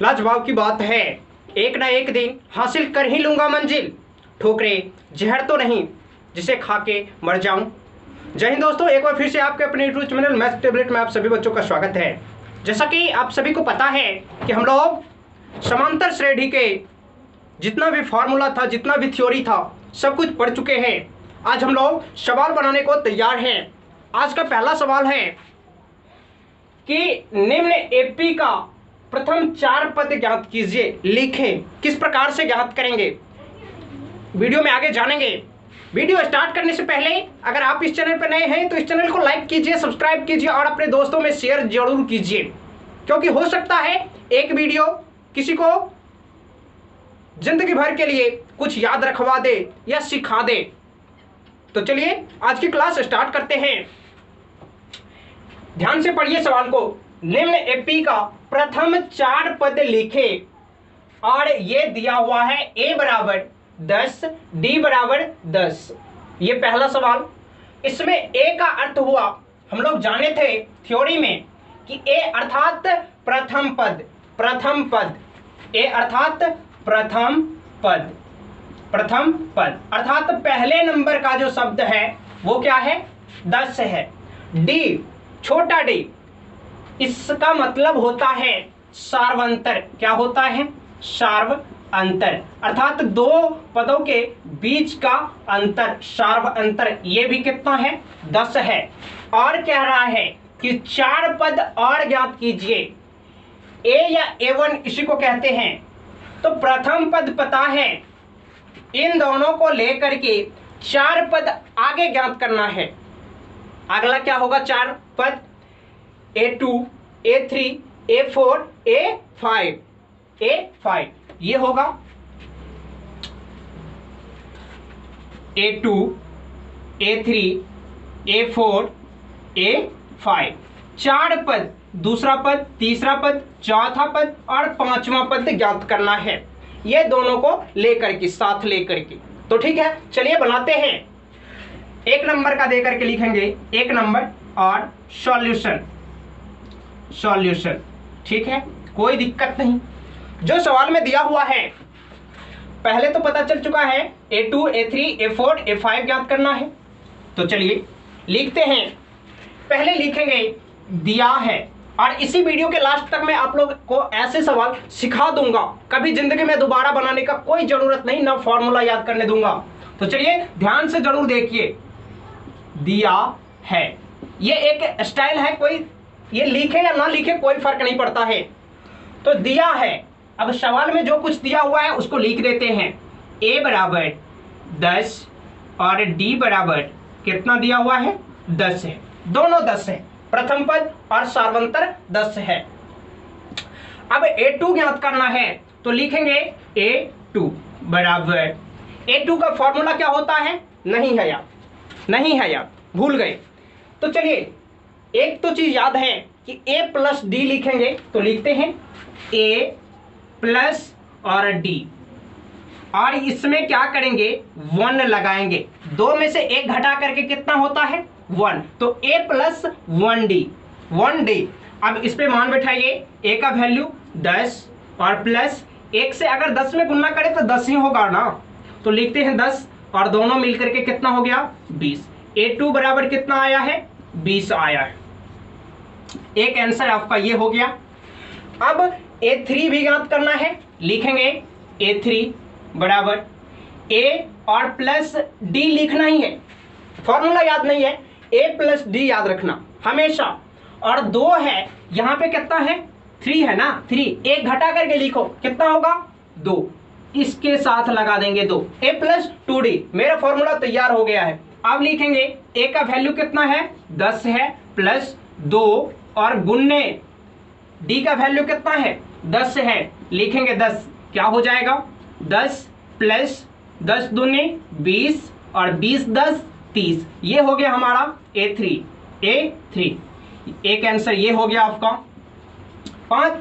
लाजवाब की बात है, एक ना एक दिन हासिल कर ही लूंगा मंजिल, ठोकरे जहर तो नहीं जिसे खा के मर जाऊं। जय हिंद दोस्तों, एक बार फिर से आपके अपने यूट्यूब चैनल मैथ टेबलेट में आप सभी बच्चों का स्वागत है। जैसा कि आप सभी को पता है कि हम लोग समांतर श्रेणी के जितना भी फॉर्मूला था, जितना भी थ्योरी था, सब कुछ पढ़ चुके हैं। आज हम लोग सवाल बनाने को तैयार हैं। आज का पहला सवाल है कि निम्न एपी का प्रथम 4 पद ज्ञात कीजिए, लिखें। किस प्रकार से ज्ञात करेंगे, वीडियो में आगे जानेंगे। वीडियो स्टार्ट करने से पहले अगर आप इस चैनल पर नए हैं तो इस चैनल को लाइक कीजिए, सब्सक्राइब कीजिए और अपने दोस्तों में शेयर जरूर कीजिए, क्योंकि हो सकता है एक वीडियो किसी को जिंदगी भर के लिए कुछ याद रखवा दे या सिखा दे। तो चलिए आज की क्लास स्टार्ट करते हैं। ध्यान से पढ़िए सवाल को। निम्न एपी का प्रथम 4 पद लिखे और ये दिया हुआ है a बराबर 10, d बराबर 10। ये पहला सवाल। इसमें a का अर्थ हुआ, हम लोग जाने थे थ्योरी में कि a अर्थात प्रथम पद, प्रथम पद, a अर्थात प्रथम पद, प्रथम पद अर्थात पहले नंबर का जो शब्द है वो क्या है, 10 है। d छोटा d, इसका मतलब होता है सार्वंतर। क्या होता है, सार्व अंतर, अर्थात दो पदों के बीच का अंतर, सार्व अंतर। ये भी कितना है, 10 है। और कह रहा है कि 4 पद और ज्ञात कीजिए। ए या A1 इसी को कहते हैं। तो प्रथम पद पता है, इन दोनों को लेकर के 4 पद आगे ज्ञात करना है। अगला क्या होगा, 4 पद A2, A3, A4, A5, A5 ये होगा A2, A3, A4, A5। 4 पद, दूसरा पद, तीसरा पद, चौथा पद और 5वां पद ज्ञात करना है, ये दोनों को लेकर के, साथ लेकर के। तो ठीक है, चलिए बनाते हैं। 1 नंबर का देकर के लिखेंगे 1 नंबर और सॉल्यूशन, सॉल्यूशन। ठीक है, कोई दिक्कत नहीं। जो सवाल में दिया हुआ है पहले तो पता चल चुका है, A2, A3, A4, A5 ज्ञात करना है। तो चलिए लिखते हैं। पहले लिखेंगे दिया है, और इसी वीडियो के लास्ट तक मैं आप लोग को ऐसे सवाल सिखा दूंगा, कभी जिंदगी में दोबारा बनाने का कोई जरूरत नहीं, ना फॉर्मूला याद करने दूंगा। तो चलिए ध्यान से जरूर देखिए। दिया है, ये एक स्टाइल है, कोई ये लिखे या ना लिखे कोई फर्क नहीं पड़ता है। तो दिया है, अब सवाल में जो कुछ दिया हुआ है उसको लिख देते हैं। a बराबर 10 और d बराबर कितना दिया हुआ है, 10 है। दोनों 10 है, प्रथम पद और सार्वंतर 10 है। अब A2 ज्ञात करना है, तो लिखेंगे A2 बराबर, A2 का फॉर्मूला क्या होता है, नहीं है यार, नहीं है यार, भूल गए। तो चलिए एक तो चीज याद है कि a प्लस डी लिखेंगे, तो लिखते हैं a प्लस और d, और इसमें क्या करेंगे, 1 लगाएंगे। 2 में से 1 घटा करके कितना होता है, 1। तो a प्लस 1d, 1d। अब इस पे मान बैठाइए, a का वैल्यू 10 और प्लस 1 से अगर 10 में गुणा करें तो 10 ही होगा ना। तो लिखते हैं 10 और दोनों मिलकर के कितना हो गया, 20। A2 बराबर कितना आया है, 20 आया है। एक आंसर आपका ये हो गया। अब A3 भी ज्ञात करना है, लिखेंगे A3 बराबर A और प्लस D लिखना ही है, फॉर्मूला याद नहीं है, A प्लस D याद रखना हमेशा। और 2 है, यहाँ पे कितना है, 3 है ना, 3, 1 घटा करके लिखो, कितना होगा, 2। इसके साथ लगा देंगे 2, A प्लस 2D। मेरा फॉर्मूला तैयार हो गया है। अब लिखेंगे A का वैल्यू कितना है, 10 है, प्लस 2 और गुन्ने D का वैल्यू कितना है, 10 है, लिखेंगे 10। क्या हो जाएगा, 10 प्लस 10 दूनी 20 और 20 10 30। ये हो गया हमारा A3। एक आंसर ये हो गया आपका।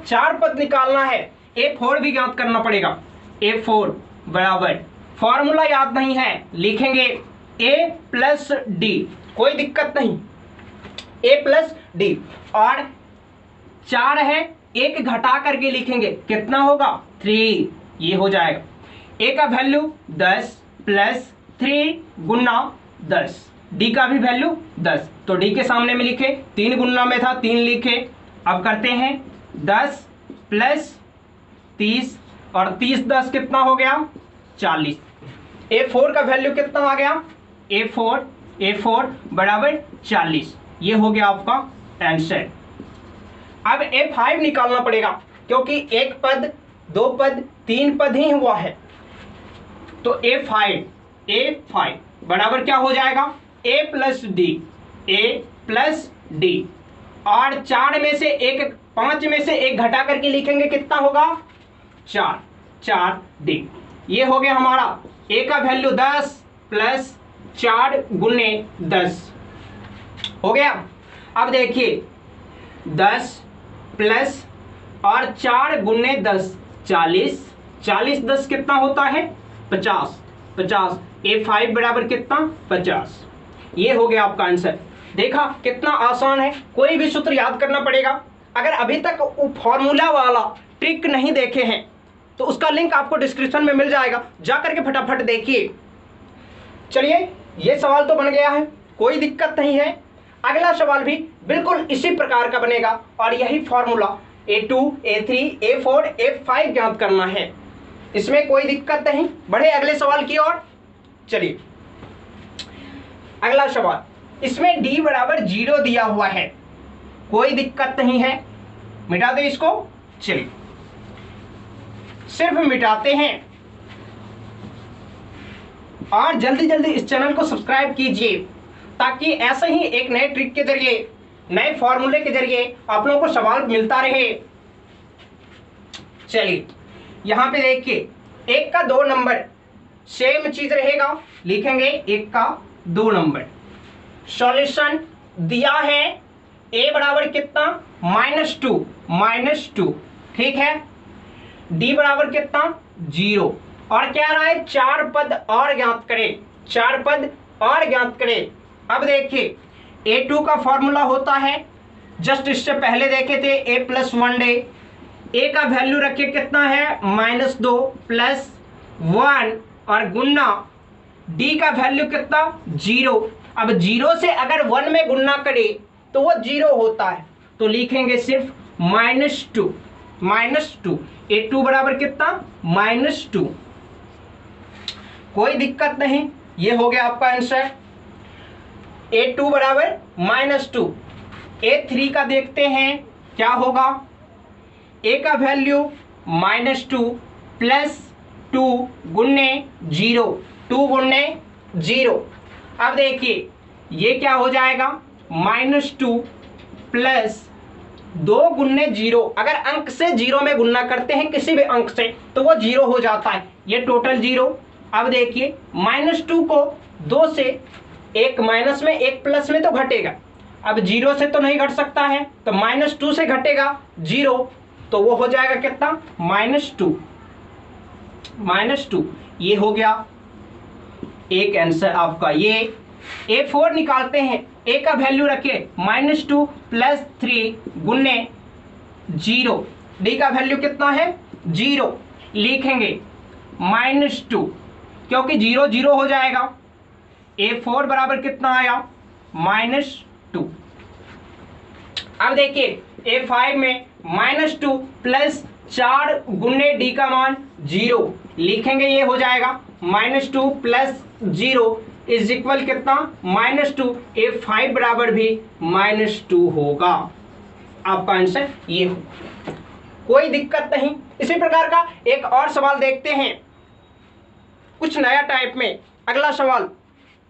4 पद निकालना है, A4 भी ज्ञात करना पड़ेगा। A4 बराबर, फॉर्मूला याद नहीं है, लिखेंगे A प्लस डी, कोई दिक्कत नहीं, A प्लस डी। और 4 है, एक घटा करके लिखेंगे कितना होगा 3, ये हो जाएगा। ए का वैल्यू 10 प्लस 3 गुना 10, डी का भी वैल्यू 10, तो डी के सामने में लिखे 3 गुना में था 3 लिखे। अब करते हैं 10 प्लस 30 और 30 10 कितना हो गया 40। A4 का वैल्यू कितना आ गया A4 बराबर 40, ये हो गया आपका आंसर। अब A5 निकालना पड़ेगा क्योंकि एक पद 2 पद 3 पद ही हुआ है, तो A5 बराबर क्या हो जाएगा A प्लस डी, और 4 में से एक 5 में से एक घटा करके लिखेंगे कितना होगा 4 डी, ये हो गया हमारा A का वैल्यू 10 प्लस 4 गुने 10 हो गया। अब देखिए 10 प्लस और 4 गुने 10 40 10 कितना होता है 50, A5 बराबर कितना 50, ये हो गया आपका आंसर। देखा कितना आसान है, कोई भी सूत्र याद करना पड़ेगा। अगर अभी तक फॉर्मूला वाला ट्रिक नहीं देखे हैं तो उसका लिंक आपको डिस्क्रिप्शन में मिल जाएगा, जा करके फटाफट देखिए। चलिए ये सवाल तो बन गया है, कोई दिक्कत नहीं है। अगला सवाल भी बिल्कुल इसी प्रकार का बनेगा और यही formula A2 A3 A4 A5 ज्ञात करना है, इसमें कोई दिक्कत नहीं। बढ़े अगले सवाल की ओर। चलिए अगला सवाल, इसमें D बराबर 0 दिया हुआ है, कोई दिक्कत नहीं है, मिटा दो इसको। चलिए सिर्फ मिटाते हैं और जल्दी जल्दी इस चैनल को सब्सक्राइब कीजिए ताकि ऐसे ही एक नए ट्रिक के जरिए, नए फॉर्मूले के जरिए आप लोगों को सवाल मिलता रहे। चलिए यहां पे देखिए 1 का 2 नंबर सेम चीज रहेगा, लिखेंगे 1 का 2 नंबर। सॉल्यूशन दिया है A बराबर कितना -2, ठीक है। D बराबर कितना 0, और क्या रहा है 4 पद और ज्ञात करें, 4 पद और ज्ञात करें। अब देखिए A2 का फॉर्मूला होता है, जस्ट इससे पहले देखे थे A प्लस 1D, A का वैल्यू रखिए कितना है -2 प्लस 1 और गुना D का वैल्यू कितना 0। अब 0 से अगर 1 में गुना करे तो वो 0 होता है, तो लिखेंगे सिर्फ -2 A2 बराबर कितना -2, कोई दिक्कत नहीं, ये हो गया आपका आंसर। A2 बराबर -2। A3 का देखते हैं क्या होगा, A का वैल्यू -2 प्लस 2 गुने 0, 2 गुने 0। अब देखिए ये क्या हो जाएगा -2 प्लस 2 गुने 0, अगर अंक से 0 में गुना करते हैं किसी भी अंक से तो वो 0 हो जाता है, ये टोटल 0। अब देखिए -2 को 2 से, एक माइनस में एक प्लस में तो घटेगा, अब 0 से तो नहीं घट सकता है, तो -2 से घटेगा 0, तो वो हो जाएगा कितना -2, ये हो गया एक आंसर आपका। ये A4 निकालते हैं, A का वैल्यू रखिए -2 प्लस 3 गुने 0, D का वैल्यू कितना है 0, लिखेंगे -2 क्योंकि 0 0 हो जाएगा। A4 बराबर कितना आया -2। अब देखिए A5 में -2 प्लस 4 गुने D का मान 0, लिखेंगे ये हो जाएगा -2 प्लस 0 इज इक्वल कितना -2। A5 बराबर भी -2 होगा, आपका आंसर ये होगा, कोई दिक्कत नहीं। इसी प्रकार का एक और सवाल देखते हैं, कुछ नया टाइप में। अगला सवाल,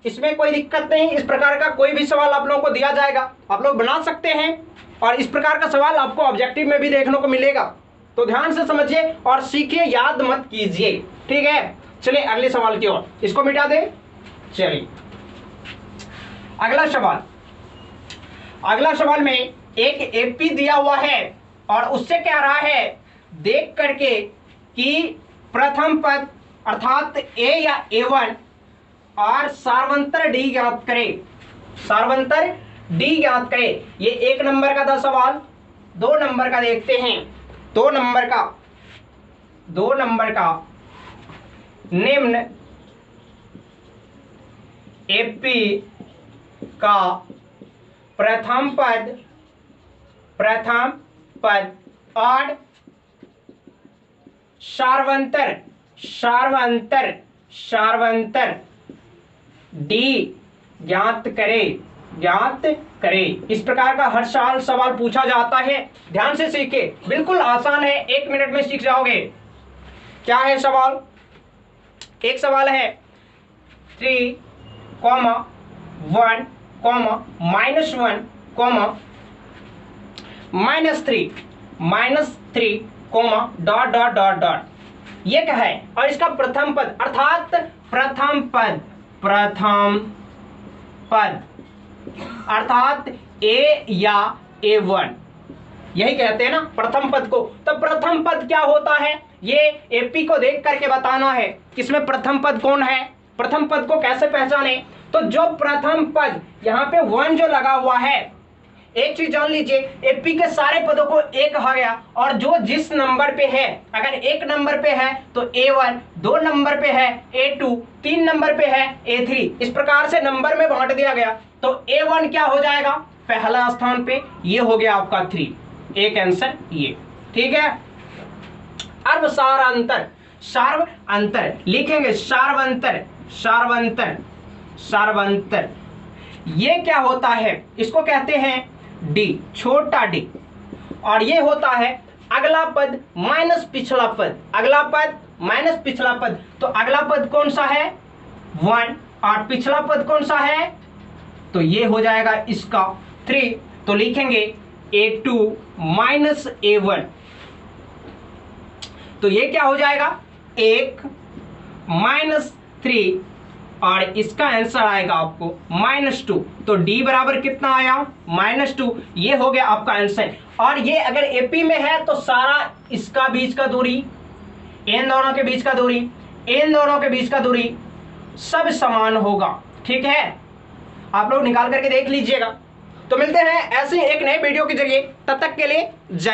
इसमें कोई दिक्कत नहीं, इस प्रकार का कोई भी सवाल आप लोगों को दिया जाएगा, आप लोग बना सकते हैं, और इस प्रकार का सवाल आपको ऑब्जेक्टिव में भी देखने को मिलेगा, तो ध्यान से समझिए और सीखिए, याद मत कीजिए, ठीक है। चलिए अगले सवाल की ओर, इसको मिटा दें। चलिए अगला सवाल में एक एपी दिया हुआ है और उससे क्या रहा है, देख करके कि प्रथम पद अर्थात ए या A1 और सार्वंतर डी ज्ञात करें, सार्वंतर डी ज्ञात करें। ये 1 नंबर का था सवाल, 2 नंबर का देखते हैं। 2 नंबर का निम्न एपी का प्रथम पद और सार्वंतर डी ज्ञात करे। इस प्रकार का हर साल सवाल पूछा जाता है। ध्यान से सीखे, बिल्कुल आसान है, 1 मिनट में सीख जाओगे। क्या है सवाल? एक सवाल है 3, 1, -3, डॉट। ये क्या है? और इसका प्रथम पद अर्थात ए या A1, यही कहते हैं ना प्रथम पद को। तो प्रथम पद क्या होता है, ये एपी को देख करके बताना है किसमें प्रथम पद कौन है। प्रथम पद को कैसे पहचाने? तो जो प्रथम पद यहाँ पे 1 जो लगा हुआ है, एक चीज जान लीजिए, एपी के सारे पदों को 1 कहा गया, और जो जिस नंबर पे है, अगर 1 नंबर पे है तो A1, 2 नंबर पे है A2, 3 नंबर पे है A3, इस प्रकार से नंबर में बांट दिया गया। तो A1 क्या हो जाएगा? पहला स्थान पे, ये हो गया आपका 3। एक आंसर ये, ठीक है। अब सार्व अंतर लिखेंगे, सार्वंतर ये क्या होता है? इसको कहते हैं डी, छोटा डी। और ये होता है अगला पद माइनस पिछला पद, तो अगला पद कौन सा है? 1, और पिछला पद कौन सा है? तो ये हो जाएगा इसका 3। तो लिखेंगे A2 माइनस A1, तो ये क्या हो जाएगा? 1 -3, और इसका आंसर आएगा आपको -2। तो D बराबर कितना आया? -2। ये हो गया आपका आंसर। और ये अगर एपी में है तो सारा इसका बीच का दूरी, इन दोनों के बीच का दूरी सब समान होगा, ठीक है। आप लोग निकाल करके देख लीजिएगा। तो मिलते हैं ऐसे एक नए वीडियो के जरिए, तब तक के लिए जय।